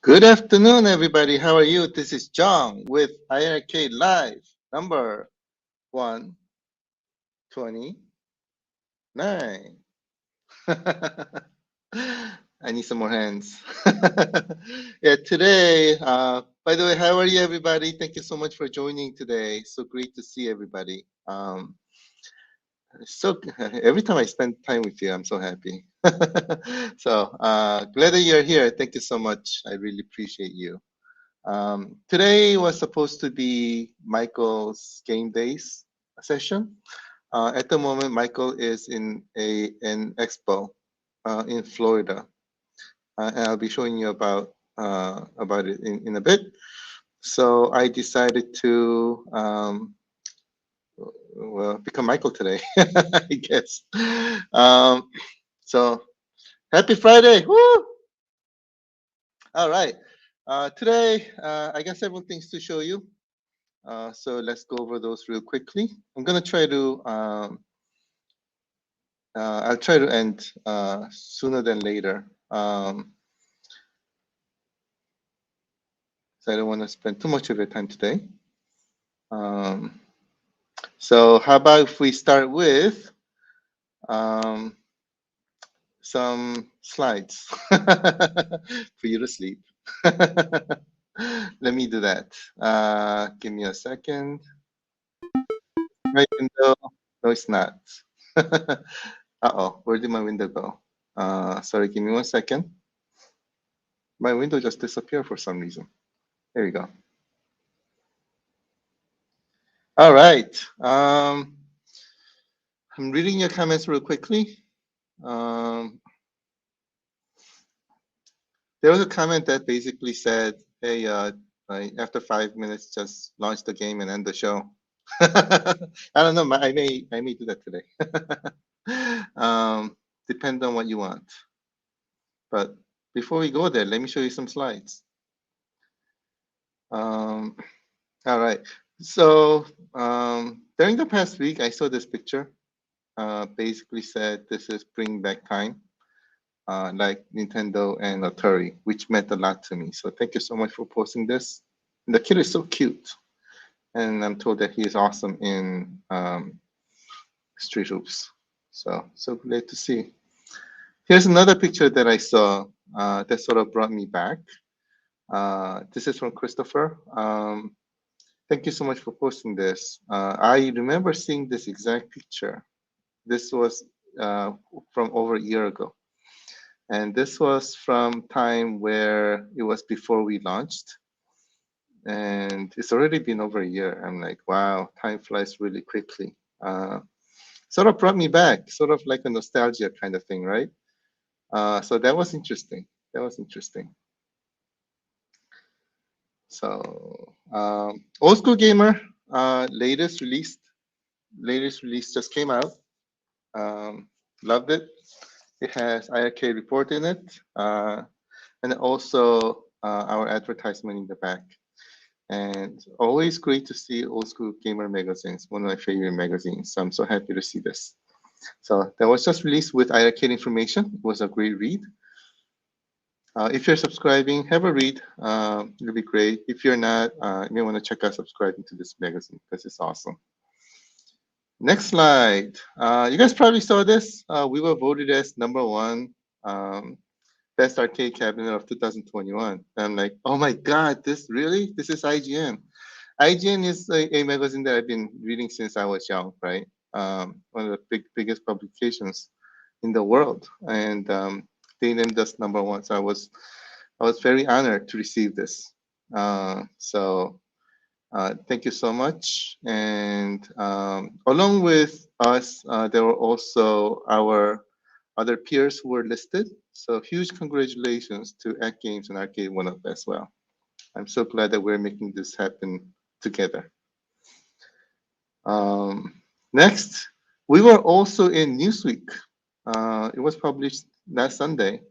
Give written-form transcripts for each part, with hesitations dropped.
Good afternoon, everybody. How are you? This is John with iiRcade Live, number 129. I need some more hands. Yeah, today, by the way, how are you, everybody? Thank you so much for joining today. So great to see everybody. So every time I spend time with you, I'm so happy. So glad that you're here. Thank you so much. I really appreciate you. Today was supposed to be Michael's game days session. At the moment, Michael is in an expo in Florida, and I'll be showing you about it in a bit. So I decided to well, become Michael today, I guess. So happy Friday! Woo! All right. Today, I got several things to show you. So let's go over those real quickly. I'm gonna try to I'll try to end sooner than later. So I don't want to spend too much of your time today. So how about if we start with some slides for you to sleep. Let me do that. Give me a second. My window. No, it's not. Uh-oh, where did my window go? Sorry, give me 1 second. My window just disappeared for some reason. There we go. All right. I'm reading your comments real quickly. There was a comment that basically said, hey, after 5 minutes, just launch the game and end the show. I don't know. I may do that today. Depend on what you want. But before we go there, let me show you some slides. All right. So during the past week, I saw this picture. Basically said this is bring back time, like Nintendo and Atari, which meant a lot to me. So thank you so much for posting this. And the kid is so cute, and I'm told that he is awesome in Street Hoops. So glad to see. Here's another picture that I saw that sort of brought me back. This is from Christopher. Thank you so much for posting this. I remember seeing this exact picture. This was from over a year ago. And this was from time where it was before we launched. And it's already been over a year. I'm like, wow, time flies really quickly. Sort of brought me back, sort of like a nostalgia kind of thing, right? So that was interesting. That was interesting. So Old School Gamer, latest release just came out. Loved it. It has iiRcade report in it, and also our advertisement in the back. And always great to see Old School Gamer magazines, one of my favorite magazines. So I'm so happy to see this. So that was just released with iiRcade information. It was a great read. If you're subscribing, have a read. It'll be great. If you're not, you may want to check out subscribing to this magazine because it's awesome. Next slide. You guys probably saw this. We were voted as #1 best arcade cabinet of 2021. And I'm like, oh my God, this is IGN. IGN is a magazine that I've been reading since I was young, right? One of the biggest publications in the world, and they named us #1. So I was very honored to receive this. So thank you so much. And along with us, there were also our other peers who were listed. So huge congratulations to Act Games and Arcade One Up as well. I'm so glad that we're making this happen together. Next, we were also in Newsweek. It was published last Sunday.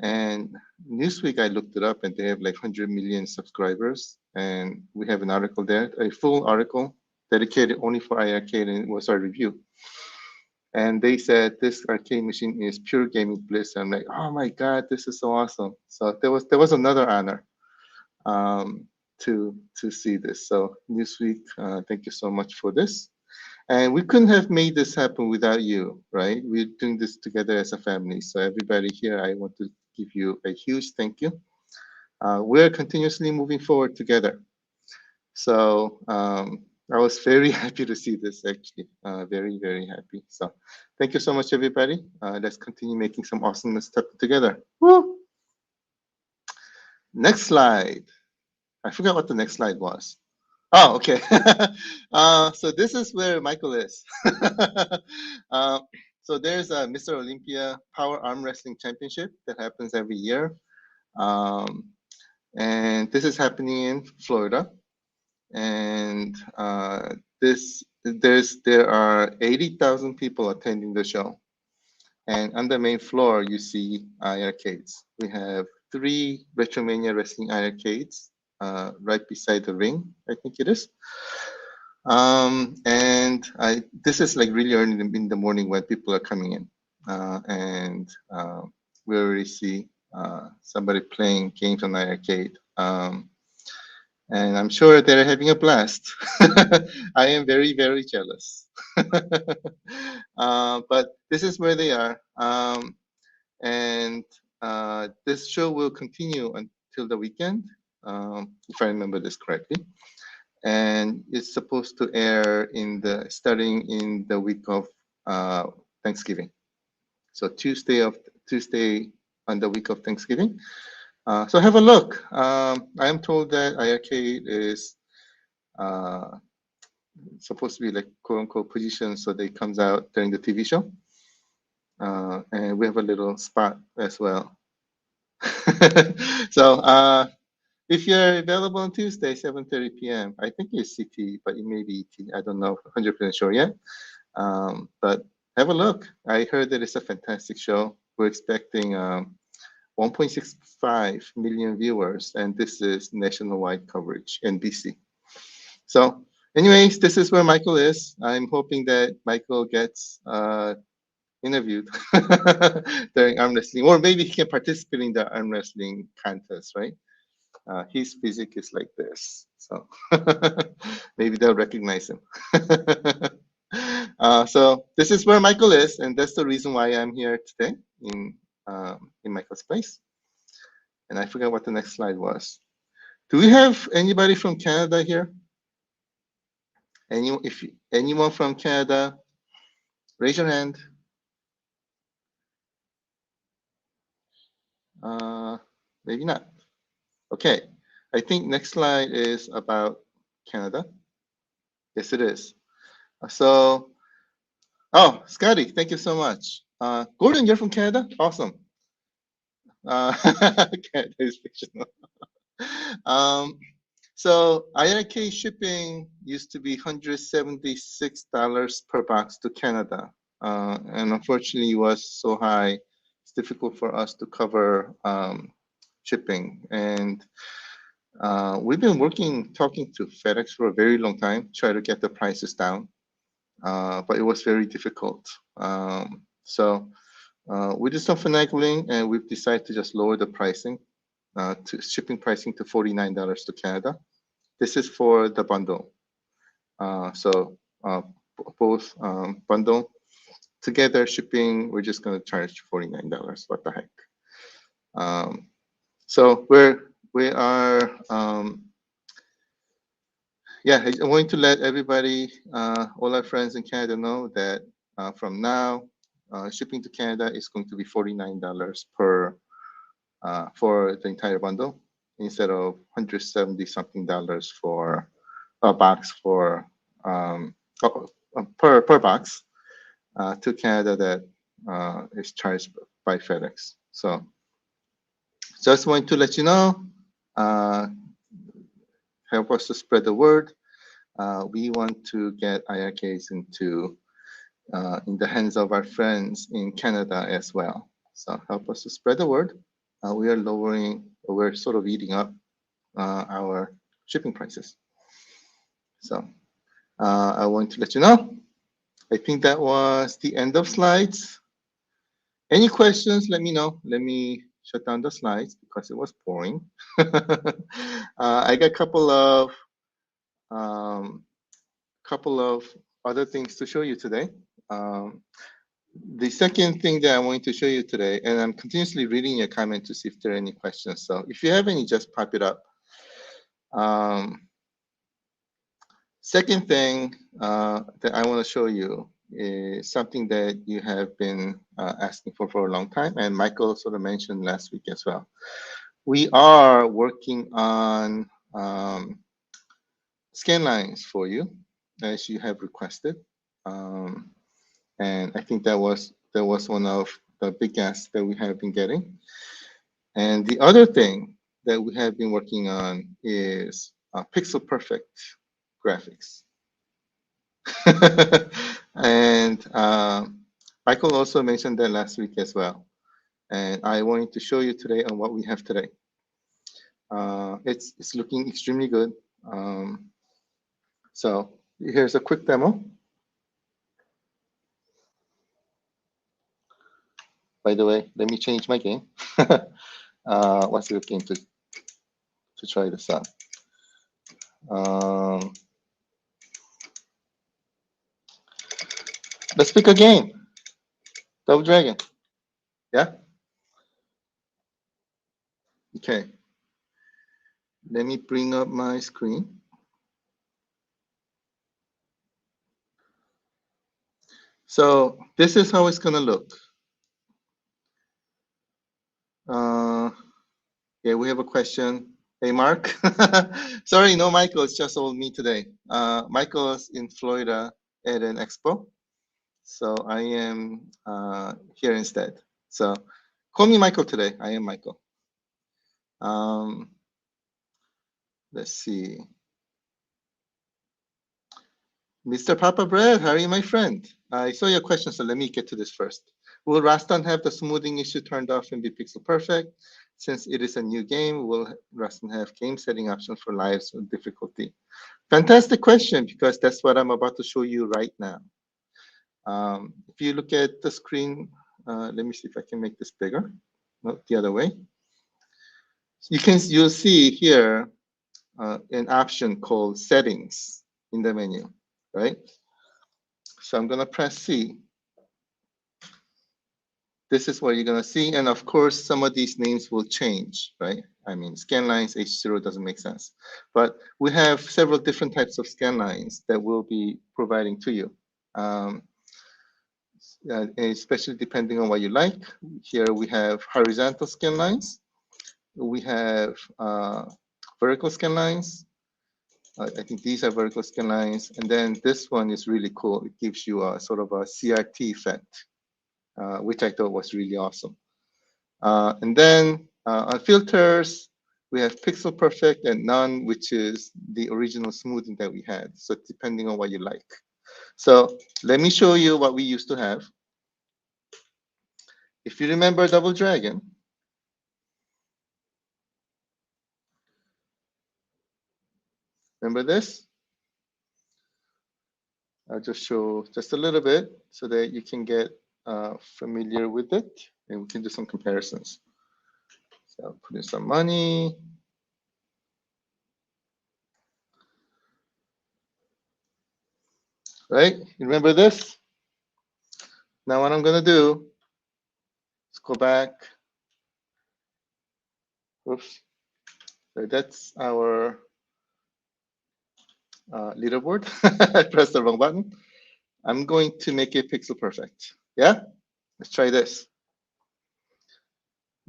And Newsweek, I looked it up, and they have like 100 million subscribers. And we have an article there, a full article dedicated only for iiRcade, and it was our review. And they said this arcade machine is pure gaming bliss. I'm like, oh my god, this is so awesome. So there was another honor um, to see this. So Newsweek, thank you so much for this. And we couldn't have made this happen without you, right? We're doing this together as a family. So everybody here, I want to give you a huge thank you. We're continuously moving forward together. So I was very happy to see this actually, very, very happy. So thank you so much, everybody. Let's continue making some awesomeness together. Woo! Next slide. I forgot what the next slide was. Oh, okay. So this is where Michael is. uh, so there's a Mr. Olympia Power Arm Wrestling Championship that happens every year. And this is happening in Florida. And there are 80,000 people attending the show. And on the main floor, you see iiRcades. We have 3 Retromania Wrestling iiRcades right beside the ring, I think it is. And this is like really early in the morning when people are coming in. And we already see somebody playing games on iiRcade. And I'm sure they're having a blast. I am very, very jealous. But this is where they are. And this show will continue until the weekend, if I remember this correctly. And it's supposed to air starting in the week of Thanksgiving. So Tuesday on the week of Thanksgiving. So have a look. I am told that iiRcade is supposed to be like quote unquote position, so they comes out during the TV show. And we have a little spot as well. So if you're available on Tuesday, 7:30 p.m., I think it's CT, but it may be ET. I don't know, 100% sure yet. But have a look. I heard that it's a fantastic show. We're expecting 1.65 million viewers, and this is nationwide coverage, NBC. So, anyways, this is where Michael is. I'm hoping that Michael gets interviewed during arm wrestling, or maybe he can participate in the arm wrestling contest, right? His physique is like this, so maybe they'll recognize him. So this is where Michael is, and that's the reason why I'm here today in Michael's place. And I forgot what the next slide was. Do we have anybody from Canada here? Anyone from Canada, raise your hand. Maybe not. Okay, I think next slide is about Canada. Yes, it is. So, oh, Scotty, thank you so much. Gordon, you're from Canada? Awesome. Canada is fictional. So iiRcade shipping used to be $176 per box to Canada. And unfortunately it was so high, it's difficult for us to cover shipping. And we've been talking to FedEx for a very long time, try to get the prices down, but it was very difficult. So we did some finagling, and we've decided to just lower the pricing, to shipping pricing to $49 to Canada. This is for the bundle. So both bundle together shipping, we're just going to charge $49. What the heck? So we are. Yeah, I'm going to let everybody, all our friends in Canada, know that from now, shipping to Canada is going to be $49 for the entire bundle, instead of $170-something for a box per box to Canada that is charged by FedEx. So just want to let you know, help us to spread the word. We want to get iiRcades in the hands of our friends in Canada as well. So help us to spread the word. We're sort of eating up our shipping prices. So I want to let you know. I think that was the end of slides. Any questions? Let me know. Let me shut down the slides because it was boring. I got um, couple of other things to show you today. Um, the second thing that I want to show you today, and I'm continuously reading your comment to see if there are any questions. So if you have any, just pop it up. Second thing that I want to show you is something that you have been asking for a long time, and Michael sort of mentioned last week as well. We are working on scan lines for you, as you have requested, and I think that was one of the big asks that we have been getting. And the other thing that we have been working on is pixel perfect graphics. And Michael also mentioned that last week as well. And I wanted to show you today on what we have today. It's looking extremely good. So here's a quick demo. By the way, let me change my game. What's your game to try this out? Let's pick a game. Double Dragon. Yeah? Okay. Let me bring up my screen. So this is how it's going to look. Yeah, we have a question. Hey, Mark. Sorry, no Michael. It's just all me today. Michael's in Florida at an expo. So I am here instead. So call me Michael today. I am Michael. Let's see. Mr. Papa Bread, how are you, my friend? I saw your question, so let me get to this first. Will Rastan have the smoothing issue turned off and be pixel perfect? Since it is a new game, will Rastan have game setting options for lives with difficulty? Fantastic question, because that's what I'm about to show you right now. If you look at the screen, let me see if I can make this bigger. No, the other way. You'll see here an option called settings in the menu, right? So I'm gonna press C. This is what you're gonna see, and of course, some of these names will change, right? I mean, scan lines H0 doesn't make sense, but we have several different types of scan lines that we'll be providing to you, especially depending on what you like. Here we have horizontal scan lines, we have vertical scan lines. I think these are vertical scan lines, and then this one is really cool. It gives you a sort of a CRT effect, which I thought was really awesome. And then on filters, we have pixel perfect and none, which is the original smoothing that we had. So depending on what you like. So let me show you what we used to have. If you remember Double Dragon, remember this? I'll just show just a little bit so that you can get familiar with it, and we can do some comparisons. So I'll put in some money. Right? You remember this? Now what I'm gonna do is go back. Oops. So that's our leaderboard. I pressed the wrong button. I'm going to make it pixel perfect. Yeah? Let's try this.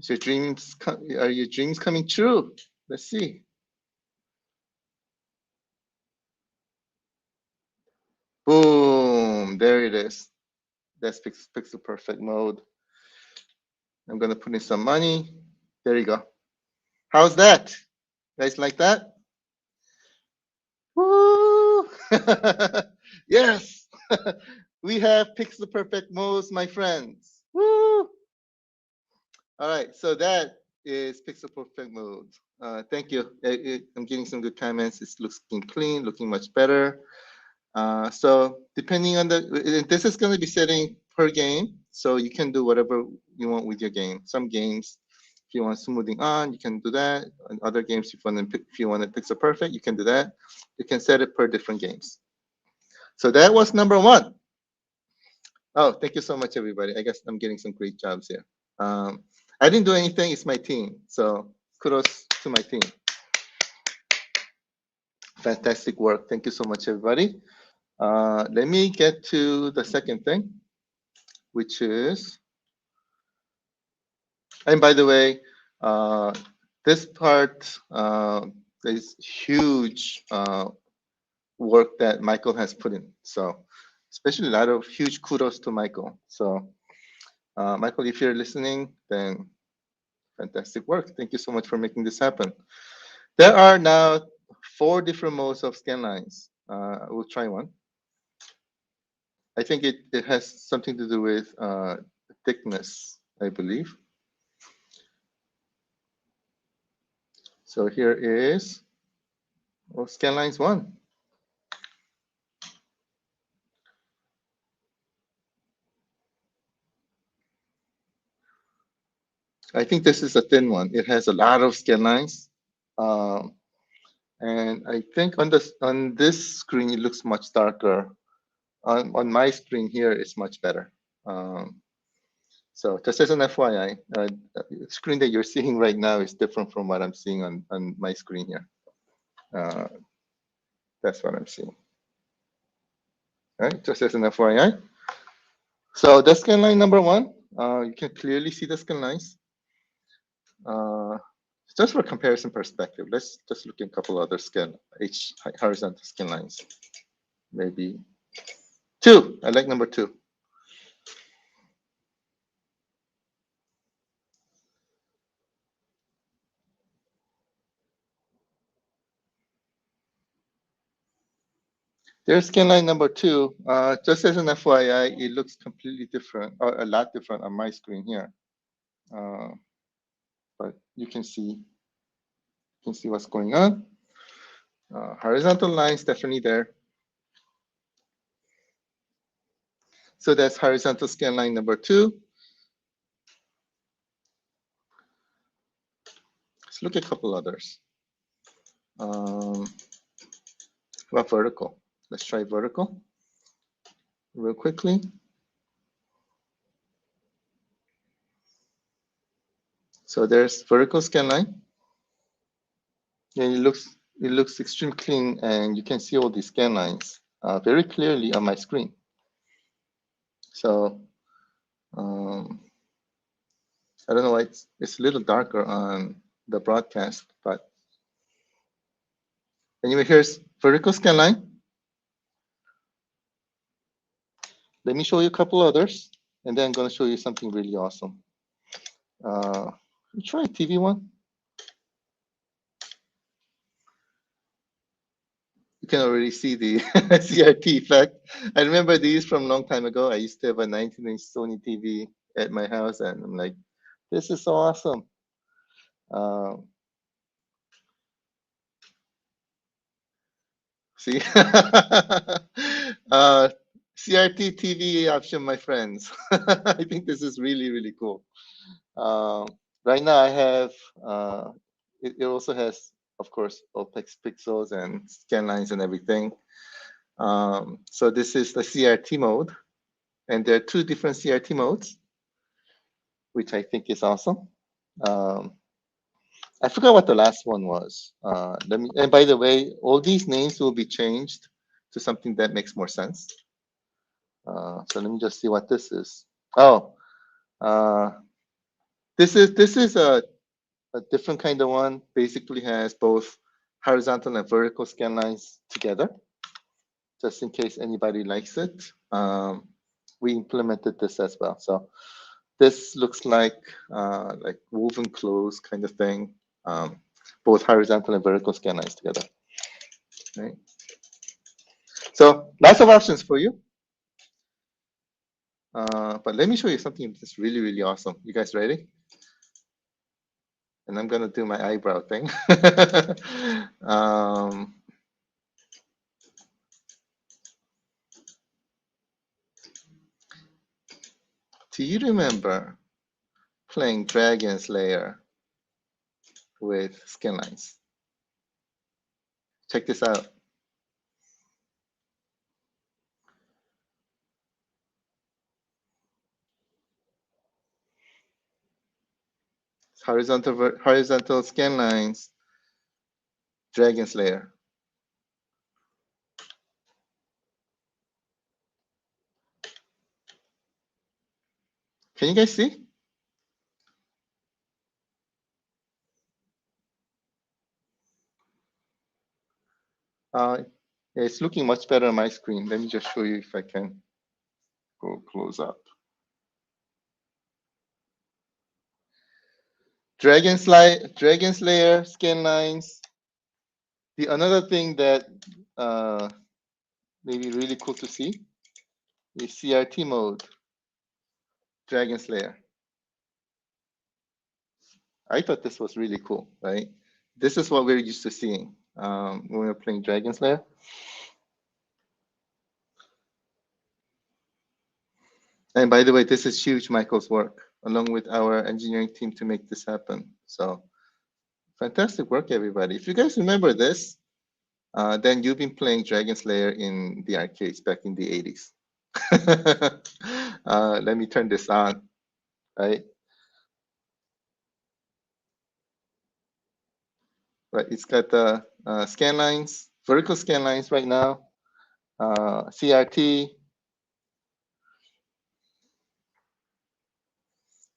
Are your dreams coming true? Let's see. Boom, there it is. That's pixel perfect mode. I'm gonna put in some money. There you go. How's that? You guys like that? Woo! Yes, we have pixel perfect modes, my friends. Woo! All right, so that is pixel perfect mode. Thank you. I'm getting some good comments. It's looking clean, looking much better. So depending on this is going to be setting per game. So you can do whatever you want with your game. Some games, if you want smoothing on, you can do that. And other games, if you want to pixel perfect, you can do that. You can set it per different games. So that was number one. Oh, thank you so much, everybody. I guess I'm getting some great jobs here. I didn't do anything. It's my team. So kudos to my team. Fantastic work. Thank you so much, everybody. Let me get to the second thing, which is, and by the way, this part is huge work that Michael has put in. So especially a lot of huge kudos to Michael. So Michael, if you're listening, then fantastic work. Thank you so much for making this happen. There are now 4 different modes of scan lines. We'll try one. I think it has something to do with thickness, I believe. So here is Scanlines 1. I think this is a thin one. It has a lot of scanlines. And I think on this screen, it looks much darker. On my screen here, it's much better. So just as an FYI, the screen that you're seeing right now is different from what I'm seeing on my screen here. That's what I'm seeing. All right, just as an FYI. So the scanline number 1, you can clearly see the scanlines. Just for comparison perspective, let's just look at a couple other horizontal scan lines. Maybe 2. I like number 2. There's scan line number 2. Just as an FYI, it looks completely different, or a lot different on my screen here. But you can see what's going on. Horizontal lines definitely there. So that's horizontal scan line number 2. Let's look at a couple others. What vertical? Let's try vertical real quickly. So there's vertical scan line. And it looks extremely clean, and you can see all these scan lines very clearly on my screen. So I don't know why it's a little darker on the broadcast, but anyway, here's vertical scan line. Let me show you a couple others, and then I'm going to show you something really awesome. Try TV one. You can already see the CRT effect. I remember these from a long time ago. I used to have a 19-inch Sony TV at my house, and I'm like, this is so awesome. See, CRT TV option, my friends. I think this is really, really cool. Right now I have, it also has, of course, OPEX pixels and scan lines and everything. So this is the CRT mode, and there are 2 different CRT modes, which I think is awesome. I forgot what the last one was. And by the way, all these names will be changed to something that makes more sense. So let me just see what this is. Oh, this is a different kind of one. Basically has both horizontal and vertical scan lines together. Just in case anybody likes it, we implemented this as well. So this looks like woven clothes kind of thing. Both horizontal and vertical scan lines together. Right. So lots of options for you. But let me show you something that's really, really awesome. You guys ready? And I'm gonna do my eyebrow thing. Do you remember playing Dragon Slayer with Scanlines? Check this out. Horizontal Scanlines, Dragon Slayer. Can you guys see? It's looking much better on my screen. Let me just show you if I can go close up. Dragon Slayer, Scanlines. The another thing that maybe really cool to see is CRT mode, Dragon Slayer. I thought this was really cool, right? This is what we're used to seeing when we're playing Dragon Slayer. And by the way, this is huge Michael's work, along with our engineering team to make this happen. So fantastic work, everybody. If you guys remember this, then you've been playing Dragon Slayer in the arcades back in the 80s. Let me turn this on, right? Right, it's got the scan lines, vertical scan lines right now, CRT,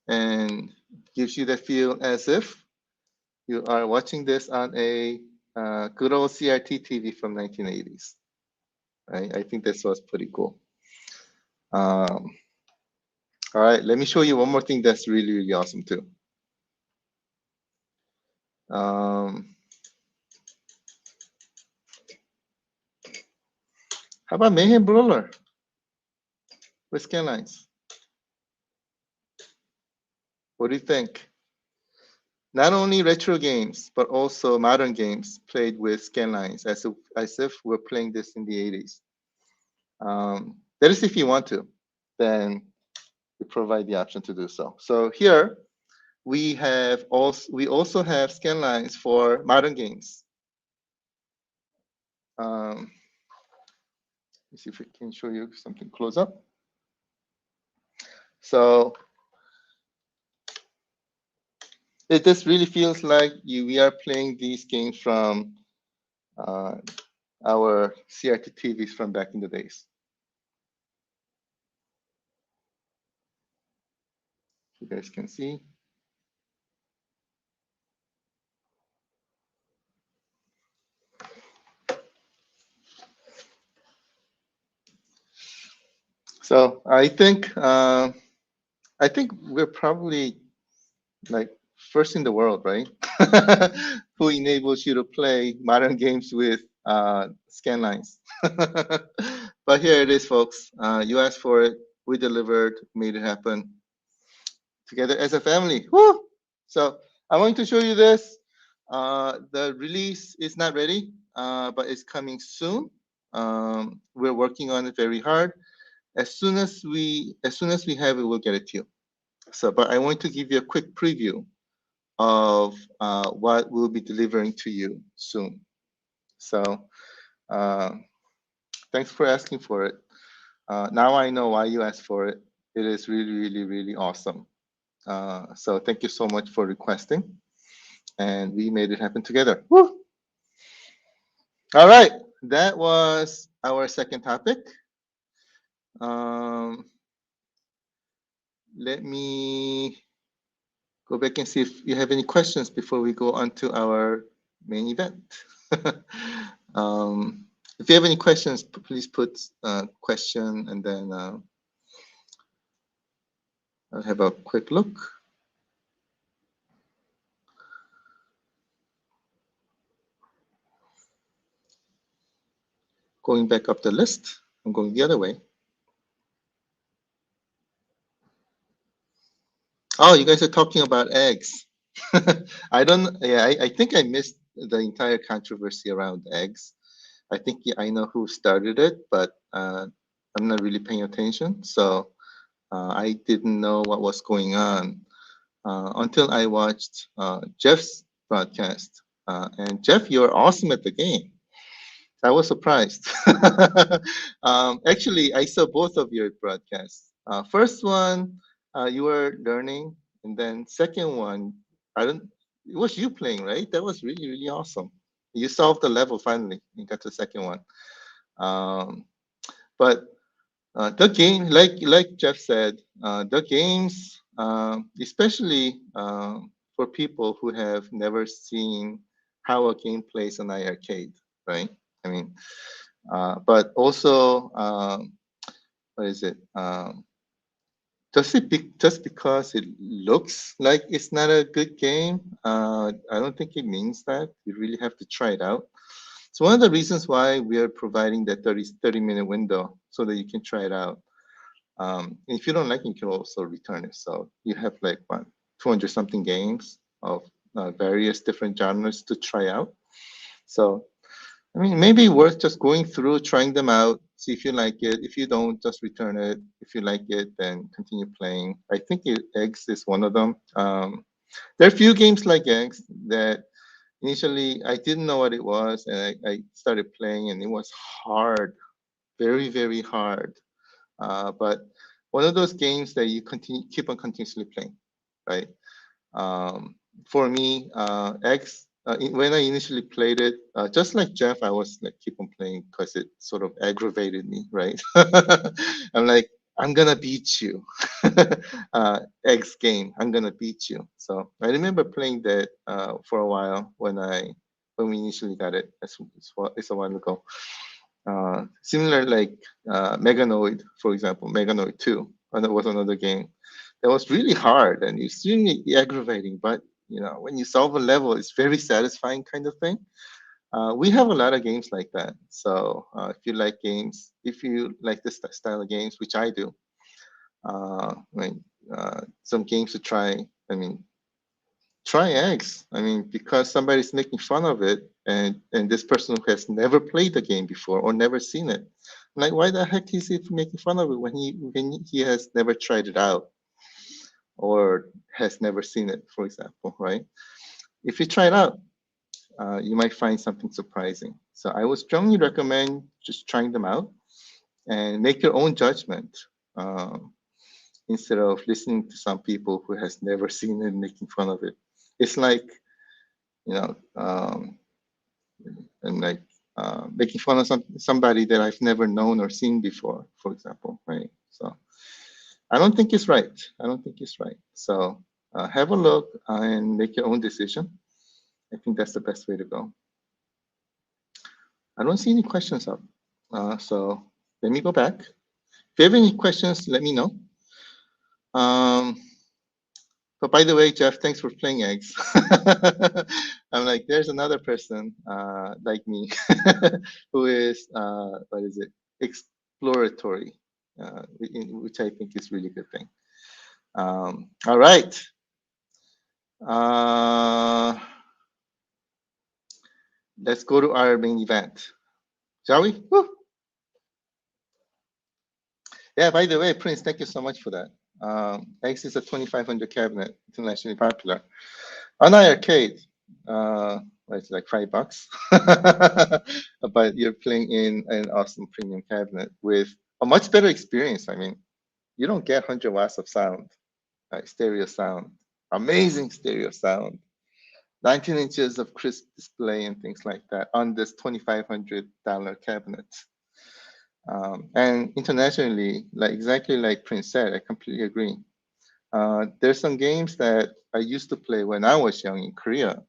and gives you the feel as if you are watching this on a good old CRT TV from 1980s. Right? I think this was pretty cool. All right, let me show you one more thing that's really, really awesome too. How about Mayhem Brawler with scan lines? What do you think? Not only retro games, but also modern games played with scan lines, as if we're playing this in the 80s. That is if you want to, then we provide the option to do so. So here we also have scan lines for modern games. Let's see if we can show you something close up. So this really feels like we are playing these games from our CRT TVs from back in the days. You guys can see. So I think we're probably like first in the world, right? Who enables you to play modern games with scan lines. But here it is, folks. You asked for it, we delivered, made it happen together as a family. Woo! So I'm going to show you this. The release is not ready, but it's coming soon. We're working on it very hard. As soon as we have it, we'll get it to you. So, but I want to give you a quick preview of what we'll be delivering to you soon. So, thanks for asking for it. Now I know why you asked for it. It is really, really, really awesome. So thank you so much for requesting, and we made it happen together. Woo! All right, that was our second topic. Let me go back and see if you have any questions before we go on to our main event. If you have any questions, please put question, and then I'll have a quick look. Going back up the list, I'm going the other way. Oh, you guys are talking about eggs. I don't. Yeah, I think I missed the entire controversy around eggs. I think I know who started it, but I'm not really paying attention. So I didn't know what was going on until I watched Jeff's broadcast. And Jeff, you're awesome at the game. I was surprised. Actually, I saw both of your broadcasts. First one, you were learning, and then second one, I don't. It was you playing, right? That was really, really awesome. You solved the level finally. You got to the second one. Um, but the game, like Jeff said, the games, especially for people who have never seen how a game plays on iArcade, right? I mean, but also, what is it? Just because it looks like it's not a good game, I don't think it means that. You really have to try it out. So one of the reasons why we are providing that 30-minute window so that you can try it out. If you don't like it, you can also return it. So you have like what, 200 something games of various different genres to try out. So I mean, maybe worth just going through, trying them out, see if you like it. If you don't, just return it. If you like it, then continue playing. I think Eggs is one of them. There are a few games like Eggs that initially I didn't know what it was, and I started playing, and it was hard, very, very hard. But one of those games that you keep on continuously playing, right? Um, for me, X, when I initially played it, just like Jeff, I was like keep on playing because it sort of aggravated me, right? I'm like, I'm gonna beat you, X game. I'm gonna beat you. So I remember playing that for a while when we initially got it. It's a while ago. Similar like Meganoid, for example, Meganoid 2, and that was another game that was really hard and extremely aggravating. But when you solve a level, it's very satisfying kind of thing. We have a lot of games like that. So if you like this style of games, which I do, some games to try. I mean, try eggs. I mean, because somebody's making fun of it, and this person who has never played the game before or never seen it, I'm like, why the heck is he making fun of it when he has never tried it out or has never seen it, for example, right? If you try it out, you might find something surprising. So I would strongly recommend just trying them out and make your own judgment instead of listening to some people who has never seen it and making fun of it. It's like you know, and like making fun of somebody that I've never known or seen before, for example, right? So I don't think it's right. I don't think it's right. So have a look and make your own decision. I think that's the best way to go. I don't see any questions up. So let me go back. If you have any questions, let me know. But by the way, Jeff, thanks for playing eggs. I'm like, there's another person like me who is, what is it, exploratory, which I think is really a good thing. All right. Let's go to our main event, shall we? Woo! Yeah, by the way, Prince, thank you so much for that. X is a 2500 cabinet, internationally popular. On iArcade, it's like $5, but you're playing in an awesome premium cabinet with a much better experience. I mean, you don't get 100 watts of sound, stereo sound, amazing stereo sound, 19 inches of crisp display and things like that on this $2,500 cabinet. And internationally, exactly like Prince said, I completely agree. There's some games that I used to play when I was young in Korea.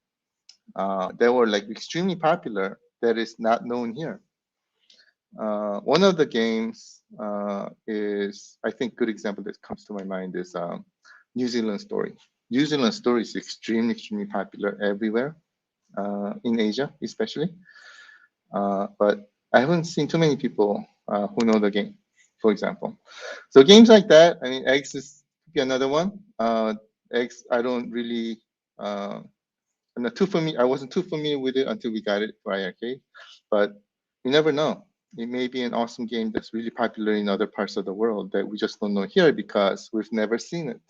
They were like extremely popular that is not known here. One of the games is, I think, good example that comes to my mind is New Zealand Story. New Zealand Story is extremely, extremely popular everywhere in Asia, especially. But I haven't seen too many people who know the game, for example. So games like that, I mean, Eggs is another one. Eggs, I don't really, I'm not too familiar. I wasn't too familiar with it until we got it for iArcade, but you never know. It may be an awesome game that's really popular in other parts of the world that we just don't know here because we've never seen it.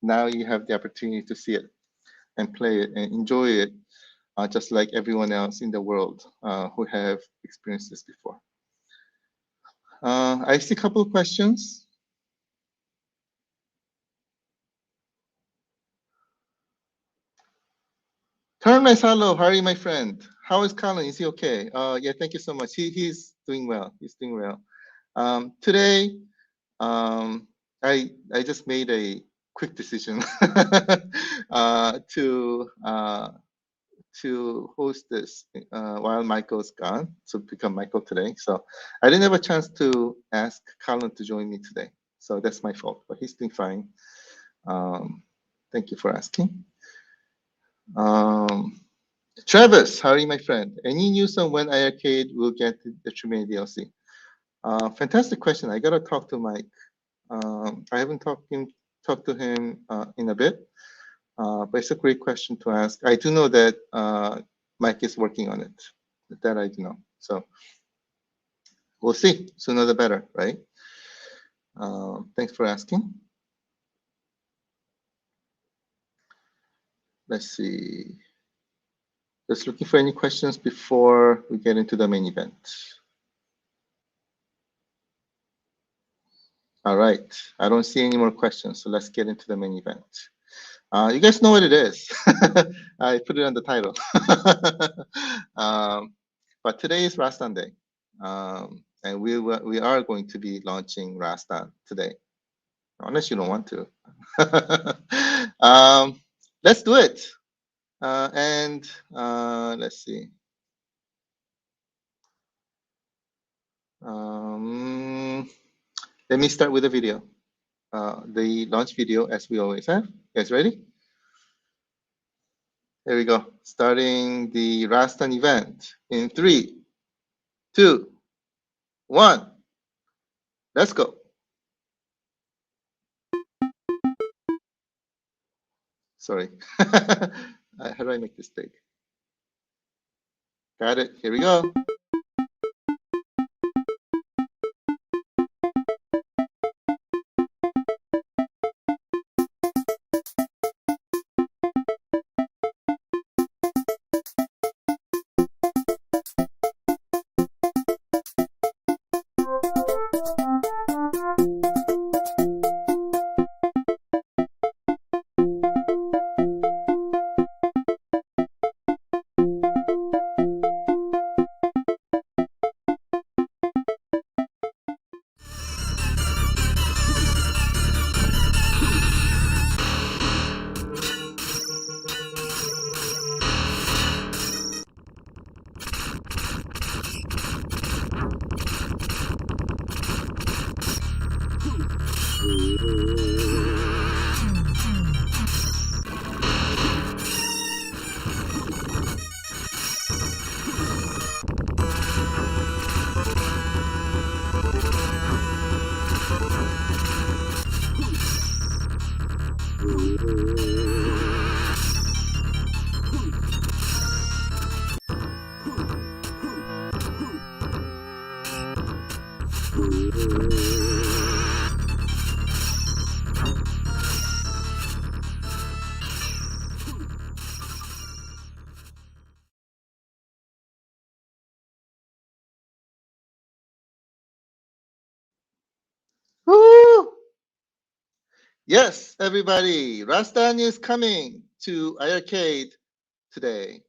Now you have the opportunity to see it and play it and enjoy it, just like everyone else in the world who have experienced this before. I see a couple of questions. Karan Maisalo, how are you, my friend? How is Colin? Is he okay? Yeah, thank you so much. He's doing well. He's doing well. Today, I just made a quick decision to host this while Michael's gone, to become Michael today. So I didn't have a chance to ask Colin to join me today. So that's my fault, but he's doing fine. Thank you for asking. Travis, how are you, my friend? Any news on when iiRcade will get the Tremaine DLC? Fantastic question. I gotta talk to Mike. I haven't talked to him in a bit, but it's a great question to ask. I do know that Mike is working on it. That I do know. So we'll see. Sooner the better, right? Thanks for asking. Let's see. Just looking for any questions before we get into the main event. All right. I don't see any more questions, so let's get into the main event. You guys know what it is. I put it on the title. But today is Rastan Day. And we are going to be launching Rastan today, unless you don't want to. Let's do it. Let's see. Let me start with a video. The launch video, as we always have. You guys ready? Here we go. Starting the Rastan event in 3, 2, 1. Let's go. Sorry. How do I make this big? Got it. Here we go. Woo! Yes, everybody. Rastan is coming to iiRcade today.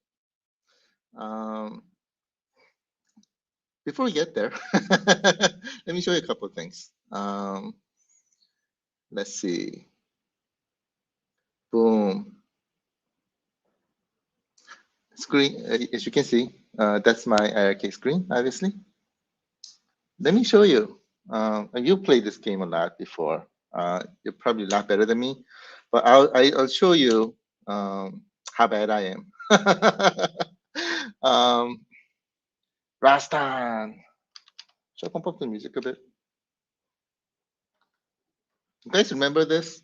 Before we get there, let me show you a couple of things. Let's see. Boom. Screen, as you can see, that's my iiRcade screen, obviously. Let me show you. You played this game a lot before. You're probably a lot better than me, but I'll show you how bad I am. Rastan. Should I pump up the music a bit? You guys remember this?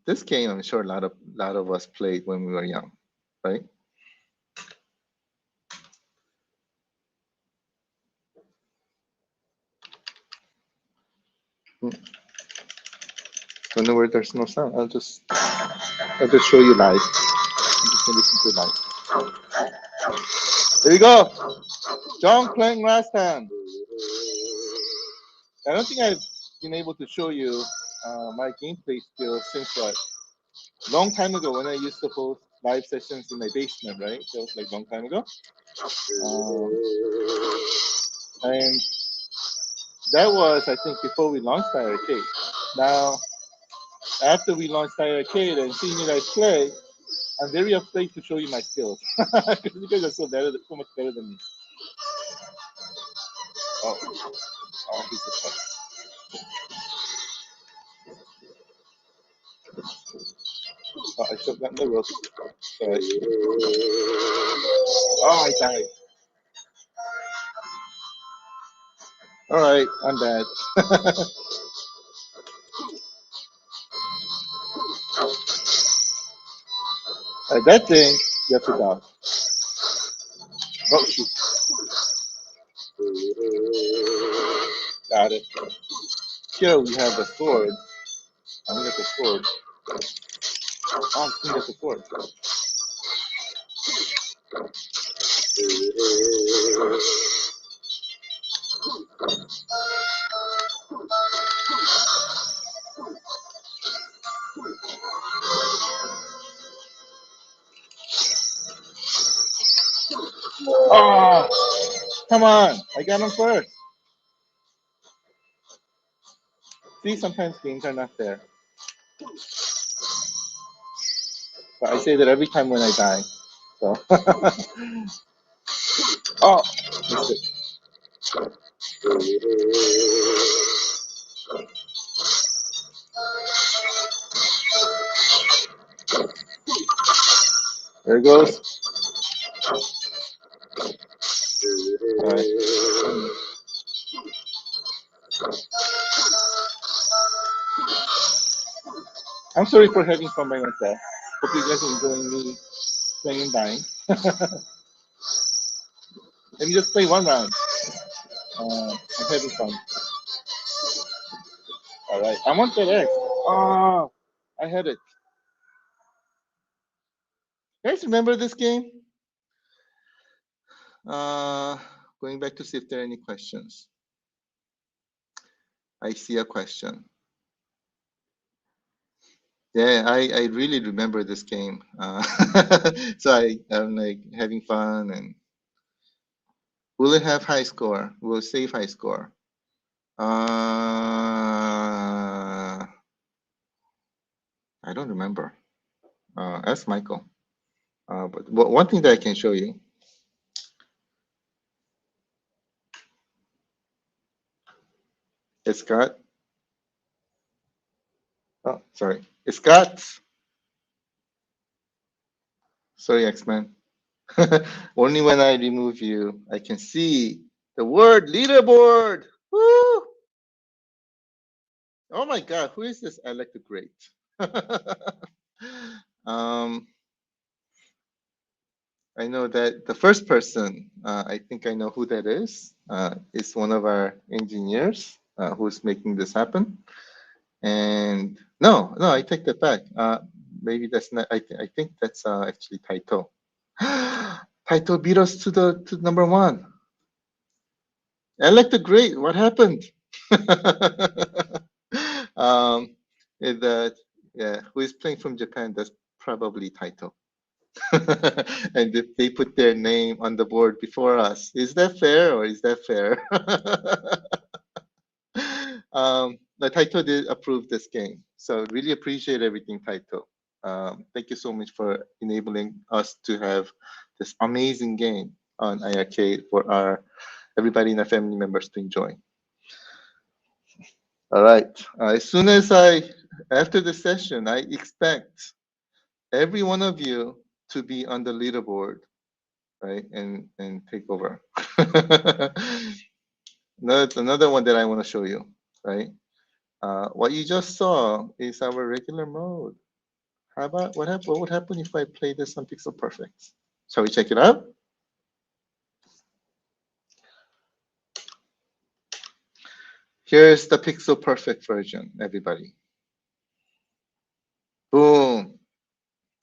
This game, I'm sure a lot of us played when we were young, right? Don't know where there's no sound. I'll just show you live. You can listen to live. There we go. John playing Rastan. I don't think I've been able to show you my gameplay skills since what? Long time ago when I used to host live sessions in my basement, right? That was like long time ago. And that was, I think, before we launched iiRcade. Now, after we launched iiRcade and seeing you guys play, I'm very afraid to show you my skills because you guys are so much better than me. Oh, he's a tough. Oh, I took that the rope. Sorry. Oh, I died. All right, I'm bad. That thing, you have to dodge. Oh, shoot. Got it. Here we have the sword. I'm gonna get the sword. Oh, I'm gonna get the sword. Oh, come on. I got him first. See, sometimes games are not fair. But I say that every time when I die. So. Oh, missed it. There it goes. All right. I'm sorry for having fun by myself. Hope you guys are enjoying me playing and dying. Let me just play one round. I'm having fun. All right. I want that X. Oh, I had it. You guys remember this game? Going back to see if there are any questions. I see a question. Yeah, I really remember this game. So I'm like having fun. And will it have high score? Will it save high score? I don't remember. Ask Michael. But one thing that I can show you. It's got. Oh, sorry. It's got. Sorry, X-Men. Only when I remove you, I can see the word leaderboard. Woo! Oh my God, who is this Alec the Great? I know that the first person, I think I know who that is one of our engineers who's making this happen. And no, I take that back. Maybe that's not, I think that's actually Taito. Taito beat us to number one. Alec the Great, what happened? Who is playing from Japan? That's probably Taito. And if they put their name on the board before us, is that fair or is that fair? The Taito did approve this game, so really appreciate everything, Taito. Thank you so much for enabling us to have this amazing game on iiRcade for everybody and our family members to enjoy. All right. As soon as after the session, I expect every one of you to be on the leaderboard, right, and take over. Another one that I want to show you, right? What you just saw is our regular mode. How about what would happen if I play this on Pixel Perfect? Shall we check it out? Here's the pixel perfect version, everybody. Boom.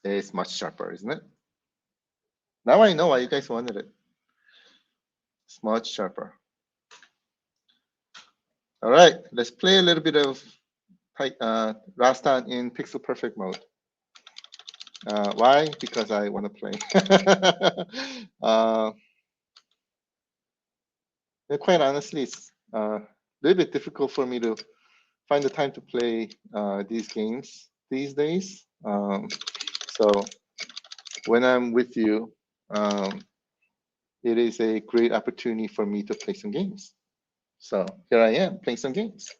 It's much sharper, isn't it? Now I know why you guys wanted it. It's much sharper. All right, let's play a little bit of Rastan in pixel perfect mode. Why? Because I want to play. Quite honestly, it's a little bit difficult for me to find the time to play these games these days. So when I'm with you, it is a great opportunity for me to play some games. So here I am playing some games.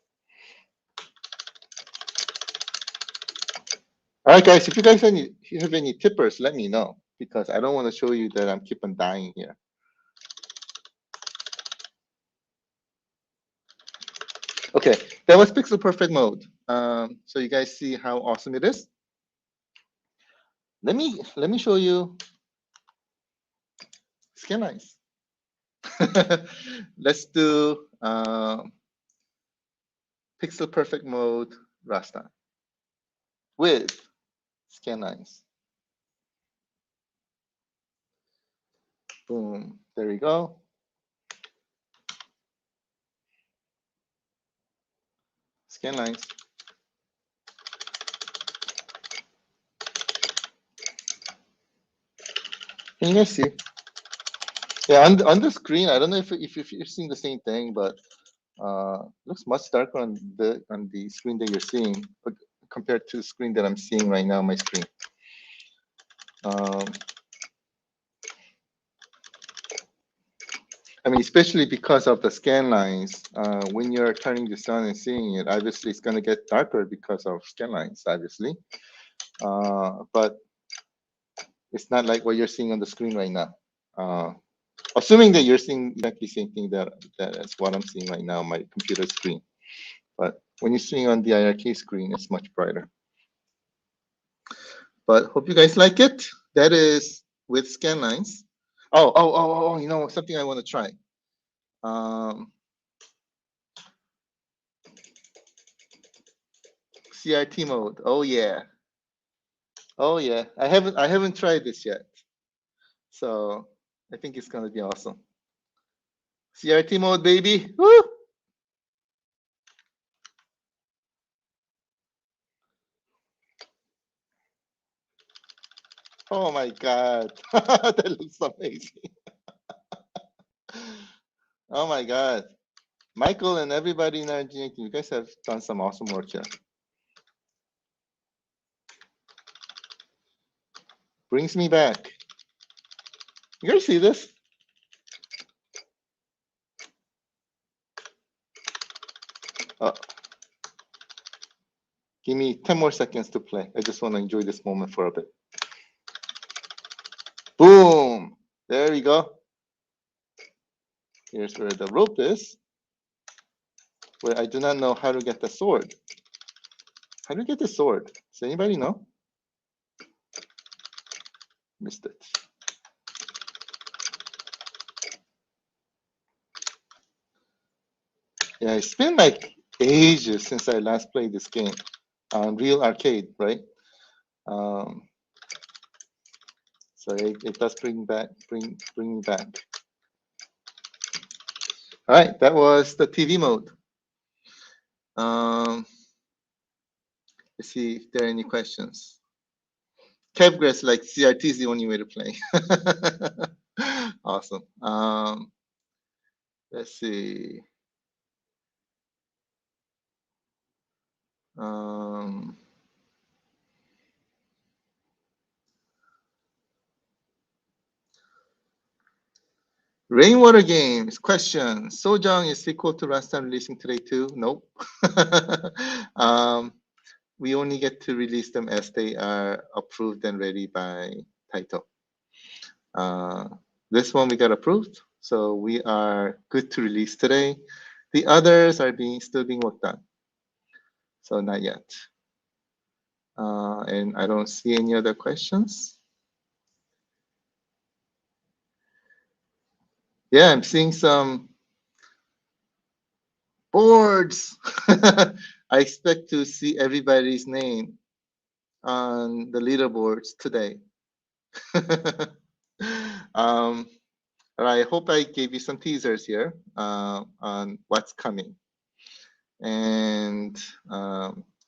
All right, guys, if you guys have any tippers, let me know, because I don't want to show you that I'm keep on dying here. Okay, that was pixel perfect mode. So you guys see how awesome it is. Let me show you Scanlines. Let's do pixel perfect mode Rastan with Scanlines. Boom, there we go. Scanlines. Can you guys see? Yeah, on the screen, I don't know if you're seeing the same thing, but looks much darker on the screen that you're seeing, but compared to the screen that I'm seeing right now, my screen. I mean, especially because of the scan lines. When you're turning this on and seeing it, obviously it's going to get darker because of scan lines, obviously. But it's not like what you're seeing on the screen right now. Assuming that you're seeing exactly the same thing that is what I'm seeing right now on my computer screen. But when you're seeing on the iiRcade screen, it's much brighter. But hope you guys like it. That is with scan lines. Oh, you know, something I want to try. CRT mode. Oh yeah. Oh yeah. I haven't tried this yet. So I think it's gonna be awesome. CRT mode, baby. Woo! Oh my god. That looks amazing. Oh my god. Michael and everybody in our engineering team, you guys have done some awesome work here. Brings me back. You guys see this? Give me 10 more seconds to play. I just want to enjoy this moment for a bit. Boom! There we go. Here's where the rope is, where I do not know how to get the sword. How do you get the sword? Does anybody know? Missed it. Yeah, it's been like ages since I last played this game on real arcade, right? So it does bring me back. All right, that was the TV mode. Let's see if there are any questions. Kevgrass, like CRT is the only way to play. Awesome. Let's see. Rainwater games. Question. Sojang is equal to Rastan releasing today too? Nope. We only get to release them as they are approved and ready by Taito. This one we got approved, so we are good to release today. The others are still being worked on, so not yet. And I don't see any other questions. Yeah, I'm seeing some Boards. I expect to see everybody's name on the leaderboards today. um, I hope I gave you some teasers here on what's coming. And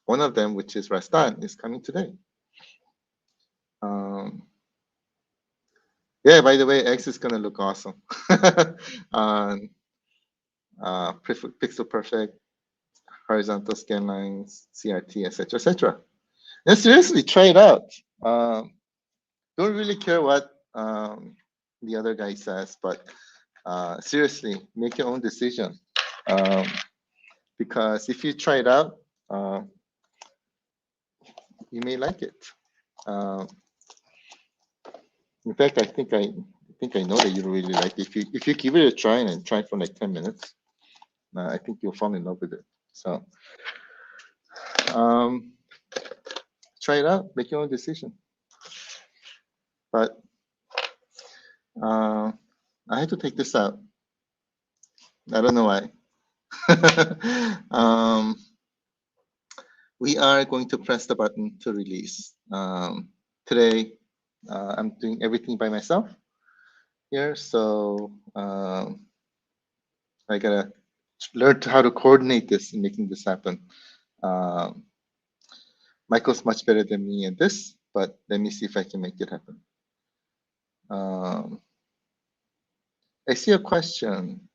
one of them, which is Rastan, is coming today. Um, yeah, by the way, X is going to look awesome on Pixel Perfect, horizontal scan lines, CRT, etc., etc. And seriously, try it out. Don't really care what the other guy says, but seriously, make your own decision. Because if you try it out, you may like it. In fact, I know that you really like it. If you give it a try and try for like 10 minutes, I think you'll fall in love with it. So try it out, make your own decision. But I had to take this out. I don't know why. We are going to press the button to release. Today, I'm doing everything by myself here, so I gotta learn how to coordinate this and making this happen. Michael's much better than me at this, but let me see if I can make it happen. I see a question.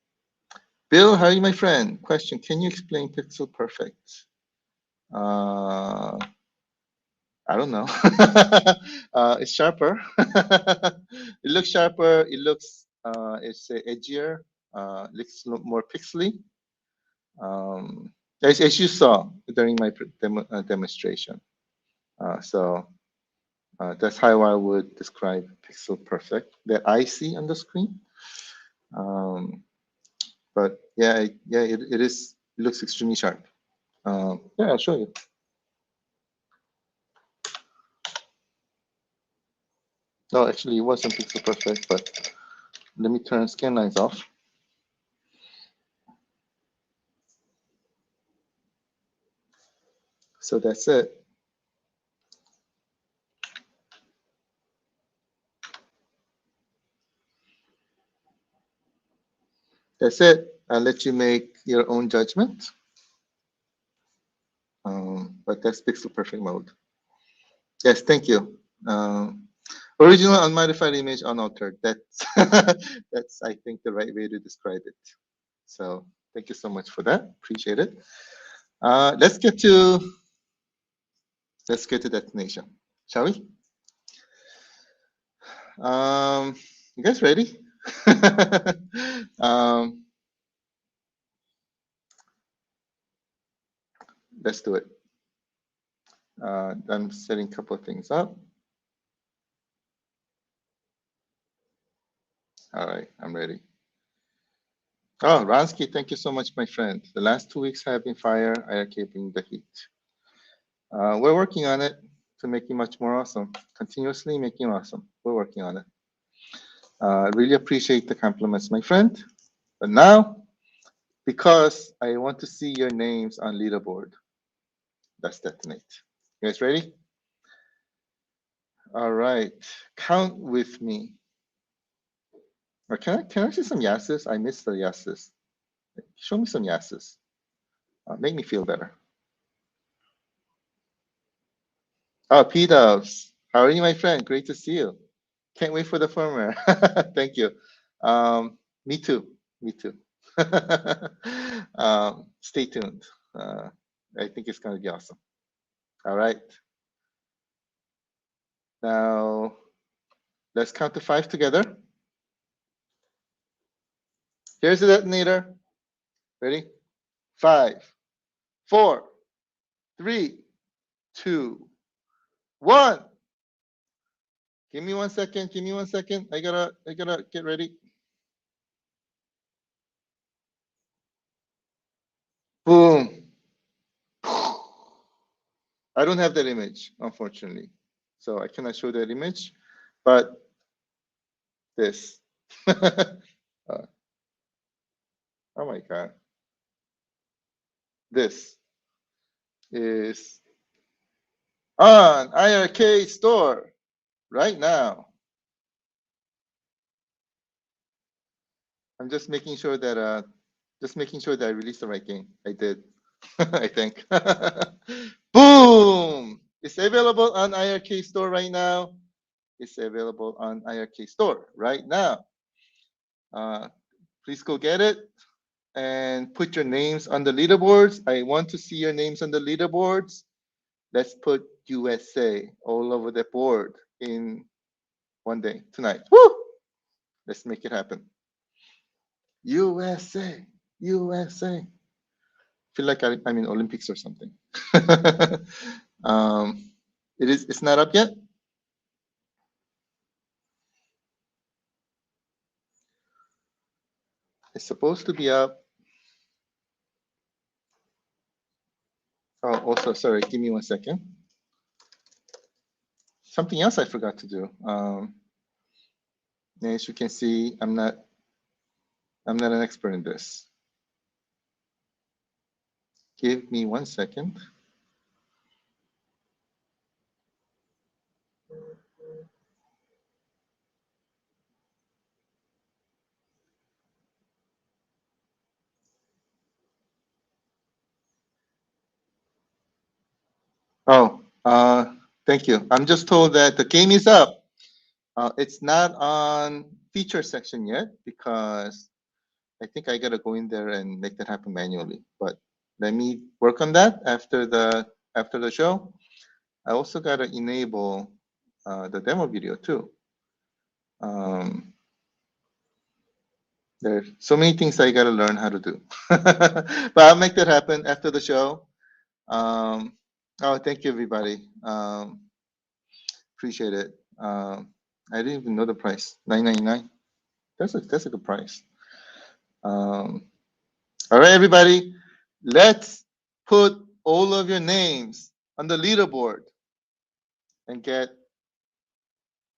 Bill, how are you, my friend? Question, can you explain Pixel Perfect? I don't know. It's sharper. It looks sharper. It looks, it's edgier. Looks a lot more pixely. As you saw during my demonstration. So that's how I would describe Pixel Perfect that I see on the screen. But yeah, it is. It looks extremely sharp. Yeah, I'll show you. No, actually, it wasn't Pixel Perfect, but let me turn scan lines off. So that's it. That's it. I'll let you make your own judgment. But that's Pixel Perfect mode. Yes, thank you. Original unmodified image unaltered. That's that's I think the right way to describe it. So thank you so much for that. Appreciate it. Let's get to destination, shall we? You guys ready? Let's do it. I'm setting a couple of things up. All right, I'm ready. Oh, Ransky, thank you so much, my friend. The last 2 weeks have been fire. I are keeping the heat. We're working on it to make you much more awesome. Continuously making you awesome. We're working on it. I really appreciate the compliments, my friend. But now, because I want to see your names on leaderboard, let's detonate. You guys ready? All right, count with me. Or can I see some yeses? I missed the yeses. Show me some yeses. Make me feel better. Oh, P-Dubs. How are you, my friend? Great to see you. Can't wait for the firmware. Thank you. Me too. Me too. Stay tuned. I think it's going to be awesome. All right. Now, let's count to 5 together. Here's the detonator. Ready? 5, 4, 3, 2, 1. Give me 1 second. Give me 1 second. I gotta get ready. Boom. I don't have that image, unfortunately. So I cannot show that image, but this. Oh my God. this is on iiRcade store right now. I'm just making sure that I released the right game. I did. I think. Boom! It's available on iiRcade store right now. It's available on iiRcade store right now. Please go get it and put your names on the leaderboards. I want to see your names on the leaderboards. Let's put USA all over the board in one day, tonight. Woo! Let's make it happen. USA, USA. Feel like I'm in Olympics or something. It's not up yet. It's supposed to be up. Oh, also, sorry, give me 1 second. Something else I forgot to do. As you can see, I'm not an expert in this. Give me 1 second. Oh, thank you. I'm just told that the game is up. It's not on feature section yet because I think I gotta go in there and make that happen manually. But let me work on that after the show. I also gotta enable the demo video too. There's so many things I gotta learn how to do, but I'll make that happen after the show. Oh, thank you, everybody. Appreciate it. I didn't even know the price. $9.99. That's a good price. All right, everybody. Let's put all of your names on the leaderboard and get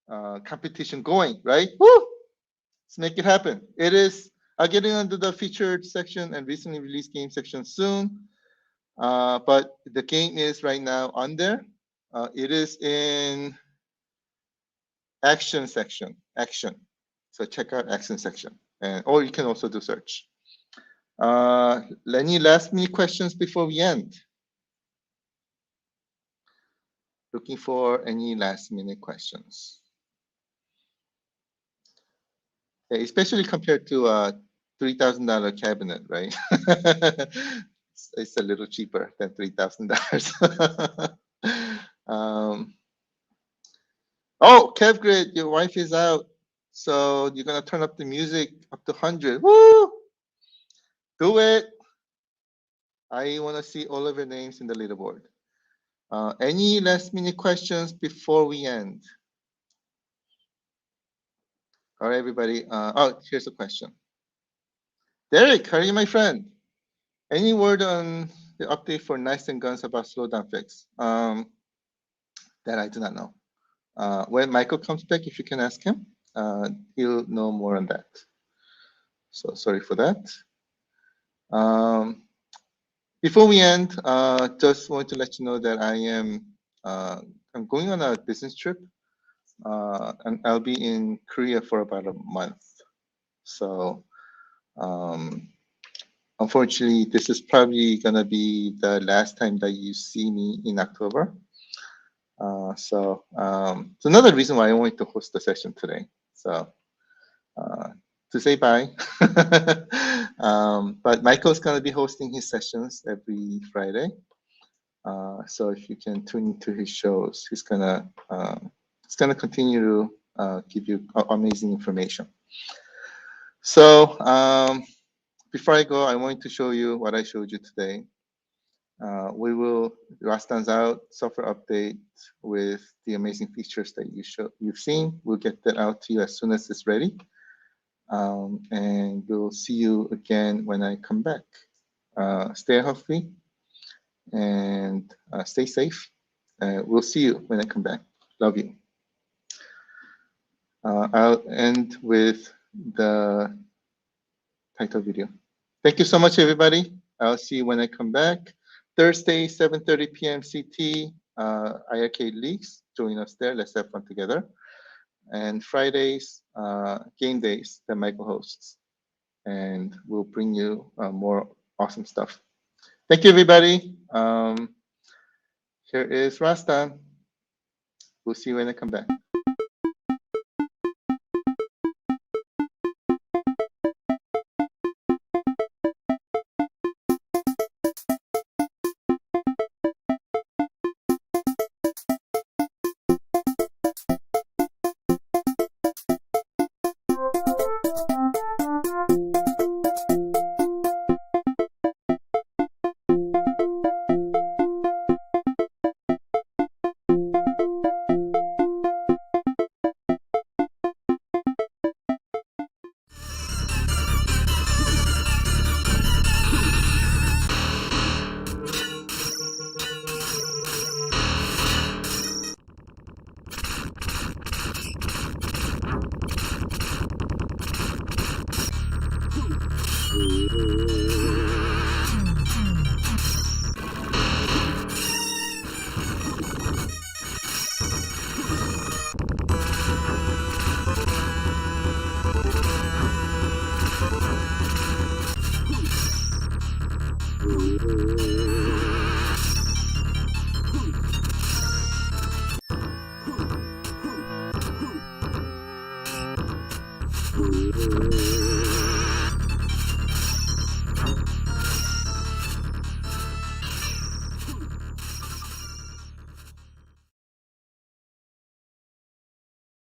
competition going. Right? Woo! Let's make it happen. It is. I'll get into the featured section and recently released game section soon. But the game is right now on there. It is in action section, action. So check out action section, or you can also do search. Any last minute questions before we end? Looking for any last minute questions. Okay, especially compared to a $3,000 cabinet, right? It's a little cheaper than $3,000. Oh, KevGrid, your wife is out. So you're gonna turn up the music up to 100. Woo! Do it. I wanna see all of your names in the leaderboard. Any last minute questions before we end? All right, everybody. Oh, here's a question. Derek, how are you, my friend? Any word on the update for Knights and Guns about slowdown fix? That I do not know. When Michael comes back, if you can ask him, he'll know more on that. So sorry for that. Before we end, just want to let you know that I'm going on a business trip, and I'll be in Korea for about a month. So, unfortunately, this is probably gonna be the last time that you see me in October. So it's another reason why I wanted to host the session today. So to say bye. But Michael's going to be hosting his sessions every Friday. So if you can tune into his shows, he's gonna continue to give you amazing information. So before I go, I wanted to show you what I showed you today. Rastan's out software update with the amazing features that you've seen. We'll get that out to you as soon as it's ready. And we'll see you again when I come back. Stay healthy and stay safe. We'll see you when I come back. Love you. I'll end with the title video. Thank you so much, everybody. I'll see you when I come back. Thursday, 7:30 p.m. CT, iiRcade Leagues. Join us there. Let's have fun together. And Fridays, game days that Michael hosts. And we'll bring you more awesome stuff. Thank you, everybody. Here is Rastan. We'll see you when I come back.